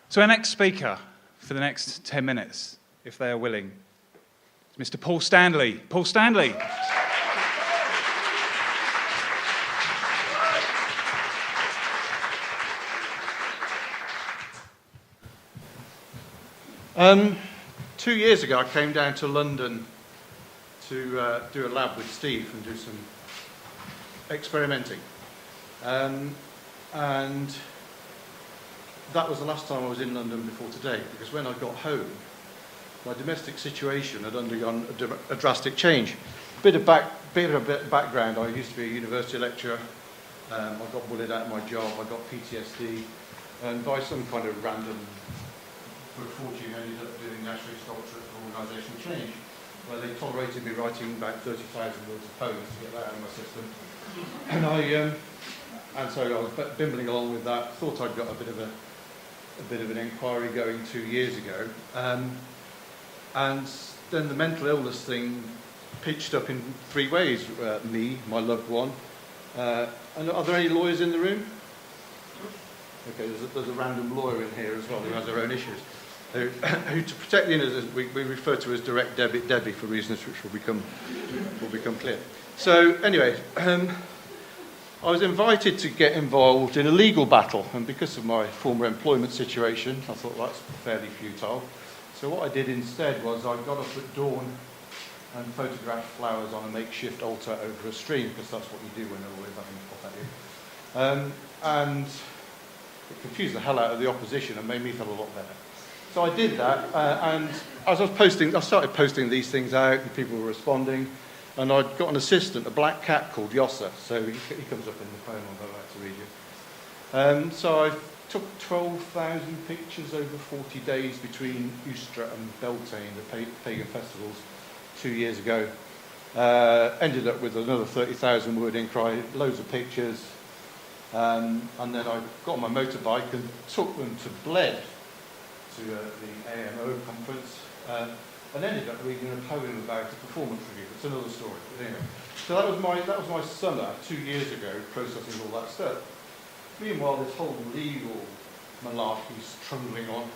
So our next speaker for the next 10 minutes, if they are willing, is Mr. Paul Stanley. Paul Stanley. Two years ago, I came down to London to do a lab with Steve and do some experimenting. And that was the last time I was in London before today, because when I got home, my domestic situation had undergone a drastic change. Bit of background, I used to be a university lecturer. I got bullied out of my job, I got PTSD, and by some kind of random good fortune, I ended up doing National Sculpture for Organisational Change, where they tolerated me writing about 30,000 words of poems to get that out of my system. And so I was bimbling along with that. Thought I'd got a bit of an inquiry going 2 years ago, and then the mental illness thing pitched up in three ways: me, my loved one, and are there any lawyers in the room? Okay, there's a random lawyer in here as well who has their own issues. Who, to protect the innocent, we refer to as direct debit Debbie for reasons which will become clear. So anyway, I was invited to get involved in a legal battle, and because of my former employment situation, I thought that's fairly futile. So what I did instead was I got up at dawn and photographed flowers on a makeshift altar over a stream, because that's what you do when they're always having to pop at you. And it confused the hell out of the opposition and made me feel a lot better. So I did that, and as I started posting these things out, and people were responding, and I'd got an assistant, a black cat called Yossa, so he comes up in the poem I'm about to read you. So I took 12,000 pictures over 40 days between Easter and Beltane, the pagan festivals, 2 years ago. Ended up with another 30,000 word inquiry, loads of pictures, and then I got on my motorbike and took them to Bled, to the AMO conference, and ended up reading a poem about a performance review. It's another story. But anyway, so that was my summer 2 years ago, processing all that stuff. Meanwhile, this whole legal malarkey's trundling on,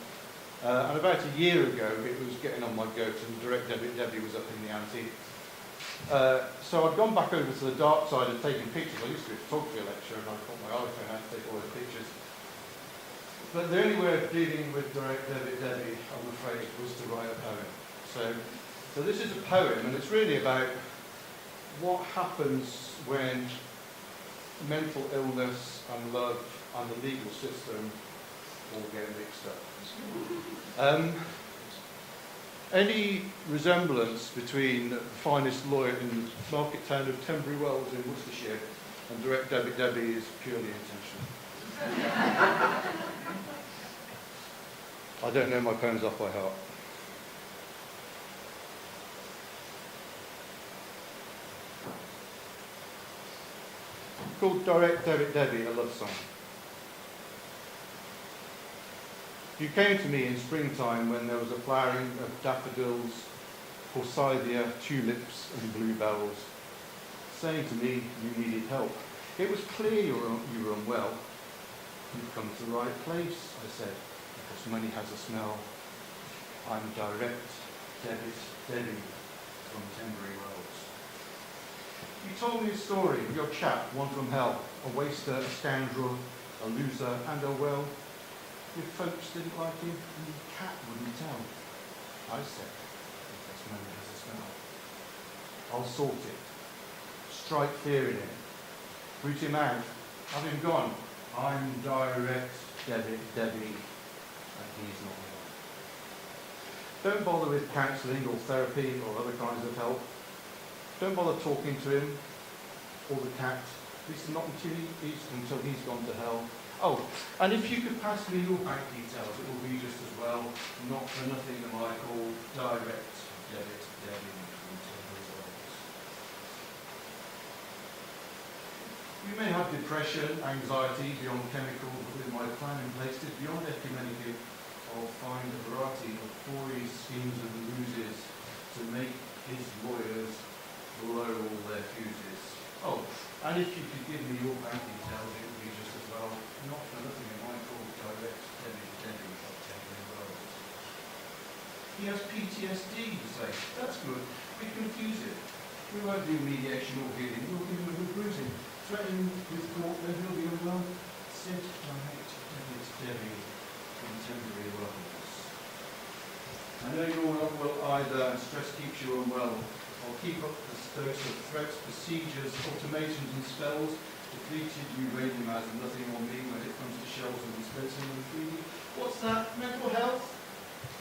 and about a year ago, it was getting on my goat, and direct debit Debbie was up in the ante. So I'd gone back over to the dark side of taking pictures. I used to be a photography lecturer, and I got my iPhone out to take all those pictures. But the only way of dealing with direct debit Debbie, I'm afraid, was to write a poem. So this is a poem, and it's really about what happens when mental illness and love and the legal system all get mixed up. Any resemblance between the finest lawyer in the market town of Tenbury Wells in Worcestershire and direct debit Debbie is purely intentional. I don't know my poems off by heart. Called Direct Debit Debbie, a love song. You came to me in springtime when there was a flowering of daffodils, forsythia, tulips and bluebells, saying to me you needed help. It was clear you were unwell. You've come to the right place, I said, because money has a smell. I'm direct debit Debbie from Tenbury Wells. You told me a story of your chap, one from hell, a waster, a scoundrel, a loser, and well, your folks didn't like him, and your cat wouldn't tell. I said, because money has a smell. I'll sort it. Strike fear in him. Root him out. Have him gone. I'm direct debit Debbie, and he's not one. Don't bother with counselling or therapy or other kinds of help. Don't bother talking to him or the cat, at least not until he's gone to hell. Oh, and if you could pass me your bank details, it will be just as well. Not for nothing am I called direct debit Debbie from Tenbury Wells. You may have depression, anxiety beyond chemicals, but with my plan in place, it's beyond ecumenical. I'll find a variety of forays, schemes and ruses to make his lawyers blow all their fuses. Oh, and if you could give me your bank details, it would be just as well. Not for nothing am I called direct debit Debbie. he has PTSD, you say. That's good. We confuse it. We won't do mediation or healing. We'll give him a good bruising. Threaten him with court, then he'll be unwell. Sit direct David's Debbie contemporary wells. I know you're not well either, and stress keeps you unwell. I'll keep up the dose of threats, procedures, ultimatums and spells. Depleted, you radium has nothing on me when it comes to shells and dispensing them freely. What's that? Mental health?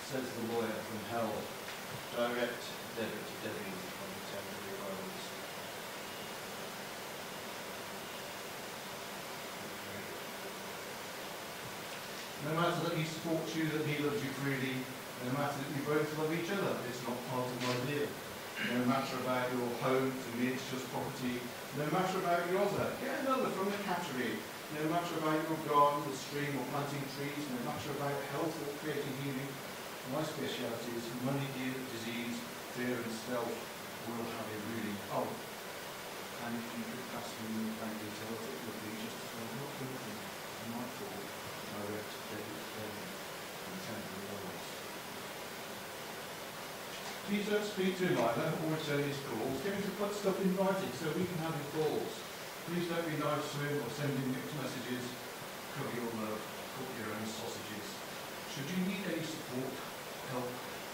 Says the lawyer from hell. Direct debit Debbie contemporary wells. No matter that he supports you, that he loves you freely, no matter that you both love each other, it's not part of my deal. No matter about your home, to me it's just property. No matter about your other, get another from the cattery. No matter about your garden, the stream, or planting trees. No matter about health or creating healing. My speciality is money, disease, fear and stealth will have a ruling. Oh, and if you could pass me the bank details, it would be just as well not guilty. I might fall direct debit contemporary wells. Please don't speak to him either, or return his calls. Get him to put stuff in writing so we can have his calls. Please don't be nice to him or send him mixed messages. Cover your love, cook your own sausages. Should you need any support, help,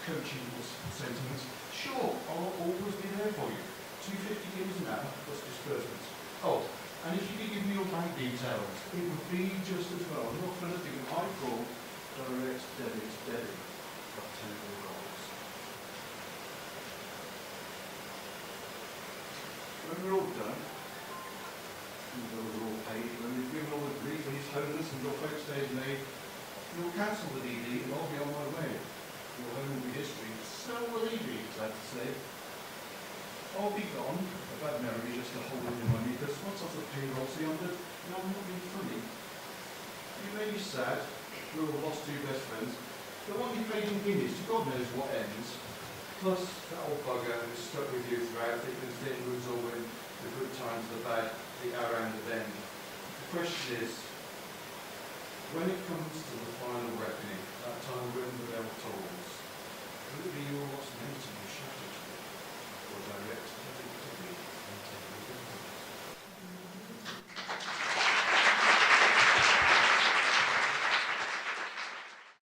coaching or sentiments, sure, I'll always be there for you. £250 an hour plus disbursements. Oh, and if you could give me your bank details, it would be just as well. Not for nothing, I call direct debit Debbie of temporary roles. When we're all done, and we're all paid, when we've given all the grief and his homeless and your folks days made, you'll cancel the DD and I'll be on my way. Your home will be history. So will he be, sad to say. I'll be gone, a bad memory just to hold in your money, because once off the payroll, see, I'm not being funny. You may be sad, we all lost two best friends, but what you paid in guineas to God knows what ends. Plus, that old bugger who's stuck with you throughout thick and thin, who's all in the good times, the bad, the hour and the bend. The question is, when it comes to the final reckoning, that time